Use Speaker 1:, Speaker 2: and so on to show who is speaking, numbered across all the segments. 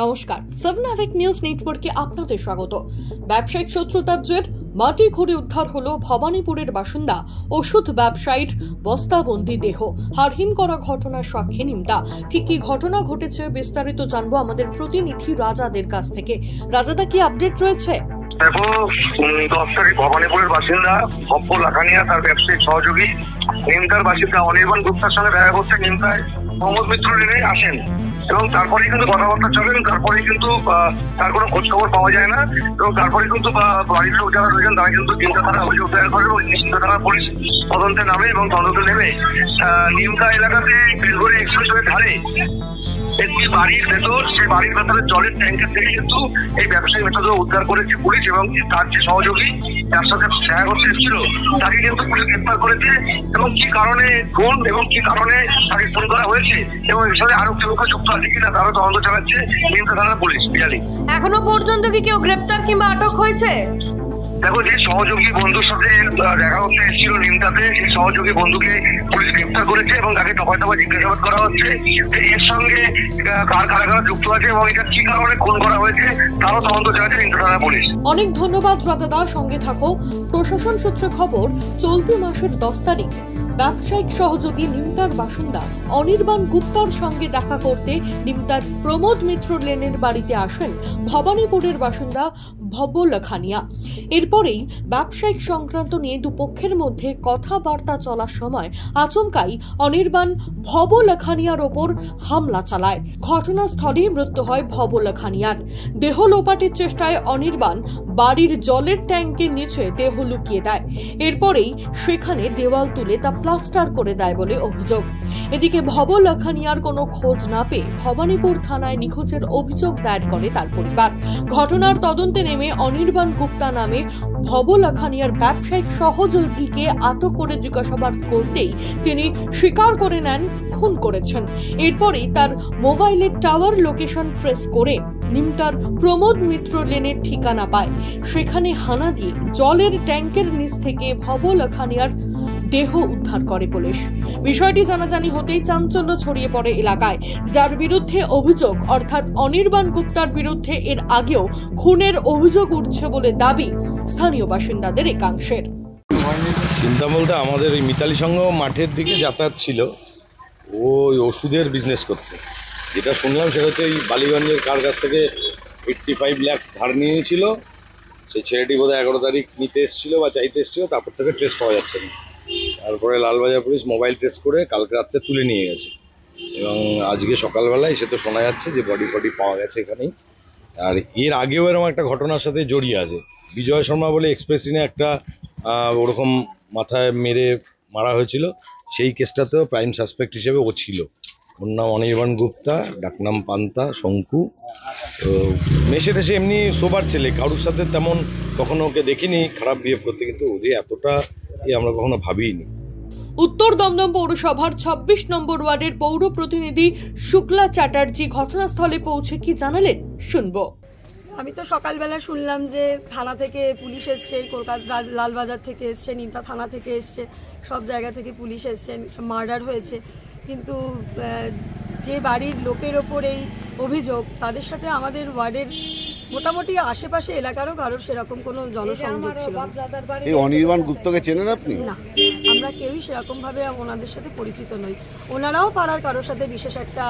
Speaker 1: নমস্কার, 7 আভেক নিউজ নেটওয়ার্কে আপনাদের স্বাগত। ব্যবসায়িক শত্রুতার জের মাটি খুঁড়ে উদ্ধার হলো ভবানীপুরের বাসিন্দা ওষুধ ব্যবসায়ীর বস্তাবন্দি দেহ। হারহিম করা ঘটনার সাক্ষী নিমতা। ঠিক কি ঘটনা ঘটেছে বিস্তারিত জানবো আমাদের প্রতিনিধি রাজাদের কাছ থেকে। রাজাদা, কি আপডেট রয়েছে?
Speaker 2: দেখো, 10 তারিখ ভবানীপুরের বাসিন্দা ভব্য লাখানিয়া তার ব্যবসায়িক সহযোগী নিমতার বাসিন্দা অনির্বাণ গুপ্তার সঙ্গে দেখা করতে নিমতায় প্রমোদ মিত্র লেনে আসেন এবং তারপরে কিন্তু কথাবার্তা চলেন। তারপরে কিন্তু তার কোনো খোঁজ খবর পাওয়া যায় না এবং তারপরে কিন্তু বাড়ির লোক যারা রয়েছেন তারা কিন্তু নিমতা থানা অভিযোগ দায়ের করে এবং নিমতা থানা পুলিশ তদন্তে নামে এবং তদন্তে নেমে নিমতা এলাকাতে বেলগড়ি এক্সপ্রেসওয়ের ধারে একটি বাড়ির ভেতর, সেই বাড়ির ভেতরে জলের ট্যাঙ্কের থেকে কিন্তু এই ব্যবসায়ী মৃতদেহ উদ্ধার করেছে পুলিশ এবং তার যে সহযোগী তার সাথে দেখা করতে এসেছিল তাকে কিন্তু পুলিশ গ্রেপ্তার করেছে এবং কি কারণে খুন এবং কি কারণে তাকে খুন করা হয়েছে এবং এর সাথে আরো কেউ যুক্ত আছে কিনা তারও তদন্ত চালাচ্ছে নিমতা থানার পুলিশ।
Speaker 1: এখনো পর্যন্ত কি কেউ গ্রেপ্তার কিংবা আটক হয়েছে?
Speaker 2: দেখো, যে সহযোগী বন্ধুর সাথে দেখা করতে এসেছিল নিমতাতে, সেই সহযোগী বন্ধুকে পুলিশ গ্রেপ্তার করেছে এবং তাকে দফায় দফায় জিজ্ঞাসাবাদ করা হচ্ছে এর সঙ্গে কার কারা যুক্ত আছে এবং এটা কি কারণে খুন করা হয়েছে তারও তদন্ত চালাচ্ছে নিমতা থানা পুলিশ।
Speaker 1: অনেক ধন্যবাদ রাজাদা, সঙ্গে থাকো। প্রশাসন সূত্রে খবর, চলতি মাসের 10 তারিখ ব্যবসায়িক সহযোগী নিমতার বাসিন্দা অনির্বাণ গুপ্তার সঙ্গে দেখা করতে নিমতার প্রমোদ মিত্র লেনের বাড়িতে আসেন ভবানীপুরের বাসিন্দা ভব্য লাখানিয়া। এরপরেই ব্যবসায়িক সংক্রান্ত নিয়ে দুপক্ষের মধ্যে কথাবার্তা চলার সময় আচমকাই অনির্বাণ ভব্য লাখানিয়ার ওপর হামলা চালায়। ঘটনাস্থলেই মৃত্যু হয় ভব্য লাখানিয়ার। দেহ লোপাটের চেষ্টায় অনির্বাণ বাড়ির জলের ট্যাঙ্কের নিচে দেহ লুকিয়ে দেয়। এরপরেই সেখানে দেওয়াল তুলে তা প্লাস্টার করে দেয় বলে অভিযোগ। এদিকে ভব্য লাখানিয়ার কোনো খোঁজ না পেয়ে ভবানীপুর থানায় নিখোঁজের অভিযোগ দায়ের করে তার পরিবার। ঘটনার তদন্তে নেমে অনির্বাণ গুপ্তা নামে ভব্য লাখানিয়ার ব্যবসায়িক সহযোগীকে আটক করে জিজ্ঞাসাবাদ করতেই তিনি স্বীকার করে নেন খুন করেছেন। এরপরেই তার মোবাইলের টাওয়ার লোকেশন ট্রেস করে নিমতার প্রমোদ মিত্র লেনের ঠিকানা পায়। সেখানে হানা দিয়ে জলের ট্যাঙ্কের নিচ থেকে ভব্য লাখানিয়ার দেহ উদ্ধার করে পুলিশ। বিষয়টি জানাজানি হতেই চাঞ্চল্য ছড়িয়ে পড়ে এলাকায়। যার বিরুদ্ধে অভিযোগ, অর্থাৎ অনির্বাণ গুপ্তার বিরুদ্ধে এর আগেও খুনের অভিযোগ উঠছে বলে দাবি স্থানীয় বাসিন্দাদের একাংশের।
Speaker 3: চিন্তা বলতে আমাদের এই মিতালি সংঘ মাঠের দিকে যাতায়াত ছিল, ওই ওষুধের বিজনেস করতে। যেটা শুনলাম সেটা হচ্ছে এই বালিগঞ্জের কার কাছ থেকে 85 লাখ ধার নিয়েছিল। সেই ছেলেটি বোধহয় 11 তারিখ নিতে এসেছিল বা চাইতে এসেছিল, তারপর থেকে ট্রেস পাওয়া যাচ্ছে না। তারপরে লালবাজার পুলিশ মোবাইল ট্রেস করে কালকে রাত্রে তুলে নিয়ে গেছে এবং আজকে সকালবেলায় সে তো শোনা যাচ্ছে যে বডি পাওয়া গেছে এখানেই। আর এর আগেও এরকম একটা ঘটনার সাথে জড়িয়ে আছে। বিজয় শর্মা বলে এক্সপ্রেসিনে একটা ওরকম মাথায় মারা হয়েছিল, সেই কেসটাতেও প্রাইম সাসপেক্ট হিসেবে ও ছিল। ওর নাম অনির্বাণ গুপ্তা, ডাকনাম পান্তা, শঙ্কু। তো মেশে টেসে এমনি সোবার ছেলে, কারোর সাথে তেমন কখনো ওকে দেখিনি খারাপ বিহেভ করতে, কিন্তু ও যে এতটা আমরা কখনো ভাবিনি।
Speaker 1: উত্তর দমদম পৌরসভার 26 নম্বর ওয়ার্ডের পৌর প্রতিনিধি শুক্লা চ্যাটার্জি ঘটনাস্থলে পৌঁছে কি জানালেন, শুনবো।
Speaker 4: আমি তো সকালবেলা শুনলাম যে থানা থেকে পুলিশ এসছে, কলকাতা লালবাজার থেকে এসছে, নিমতা থানা থেকে এসছে, সব জায়গা থেকে পুলিশ এসছেন, মার্ডার হয়েছে। কিন্তু যে বাড়ির লোকের ওপর এই অভিযোগ, তাদের সাথে আমাদের ওয়ার্ডের মোটামুটি আশেপাশে এলাকারও কারোর সেরকম কোনো জনসংযোগ ছিল না।
Speaker 5: এই অনির্বাণ গুপ্তকে চেনেন আপনি?
Speaker 4: না, আমরা কেউই সেরকমভাবে ওনাদের সাথে পরিচিত নই। ওনারাও পাড়ার কারোর সাথে বিশেষ একটা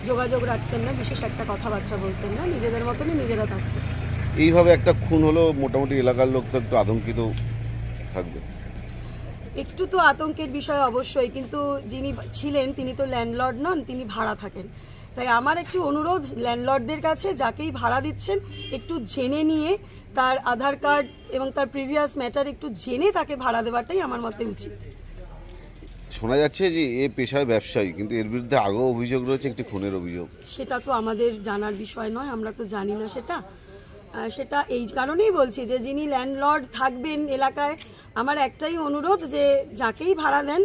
Speaker 4: যোগাযোগ রাখতেন না, বিশেষ একটা কথাবার্তা বলতেন না, নিজেদের মতনই নিজেরা থাকতেন।
Speaker 5: এইভাবে একটা খুন হলো, মোটামুটি এলাকার লোক তো একটু আতঙ্কিত থাকবে।
Speaker 4: একটু তো আতঙ্কের বিষয় অবশ্যই, কিন্তু যিনি ছিলেন তিনি তো ল্যান্ডলর্ড নন, তিনি ভাড়া থাকেন। তাই আমার একটু অনুরোধ ল্যান্ডলর্ডদের কাছে, যাকেই ভাড়া দিচ্ছেন একটু জেনে নিয়ে তার আধার কার্ড এবং তার প্রিভিয়াস ম্যাটার একটু জেনে তাকে ভাড়া দেওয়াটাই আমার মতে উচিত।
Speaker 5: শোনা যাচ্ছে যে এ পেশায় ব্যবসায়ী, কিন্তু এর বিরুদ্ধে আগেও অভিযোগ রয়েছে, একটি খুনের অভিযোগ।
Speaker 4: সেটা তো আমাদের জানার বিষয় নয়, আমরা তো জানি না সেটা এই কারণেই বলছি যে যিনি ল্যান্ডলর্ড থাকবেন এলাকায়, আমার একটাই অনুরোধ যে যাকেই ভাড়া দেন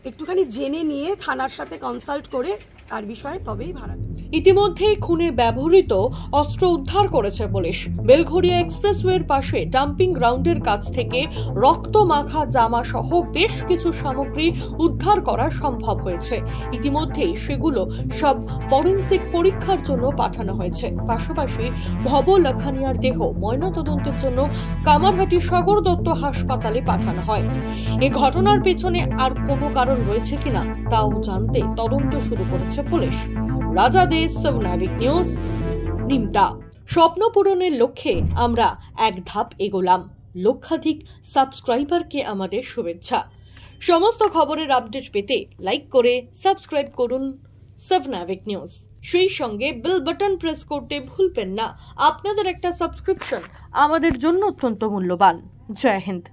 Speaker 4: একটুখানি জেনে নিয়ে থানার সাথে কনসাল্ট করে তার বিষয়ে তবেই ভাড়া।
Speaker 1: ইতিমধ্যেই খুনে ব্যবহৃত অস্ত্র উদ্ধার করেছে পুলিশ। বেলঘরিয়া এক্সপ্রেসওয়ের পাশে ডাম্পিং গ্রাউন্ডের কাছ থেকে রক্ত মাখা জামা সহ বেশ কিছু সামগ্রী উদ্ধার করা সম্ভব হয়েছে। ইতিমধ্যেই সেগুলো সব ফরেনসিক পরীক্ষার জন্য পাঠানো হয়েছে। পাশাপাশি ভব লাখানিয়ার দেহ ময়নাতদন্তের জন্য কামারহাটি সাগর দত্ত হাসপাতালে পাঠানো হয়। এই ঘটনার পেছনে আর কোনো কারণ রয়েছে কিনা তাও জানতে তদন্ত শুরু করেছে পুলিশ। রাজা দে, 7 নাভিক নিউজ, নিমতা। স্বপ্ন পূরণের লক্ষ্যে আমরা এক ধাপ এগোলাম। লক্ষাধিক সাবস্ক্রাইবারকে আমাদের শুভেচ্ছা। সমস্ত খবরের আপডেট পেতে লাইক করে সাবস্ক্রাইব করুন 7 নাভিক নিউজ। সেই সঙ্গে বেল বাটন প্রেস করতে ভুলবেন না। আপনাদের একটা সাবস্ক্রিপশন আমাদের জন্য অত্যন্ত মূল্যবান। জয় হিন্দ।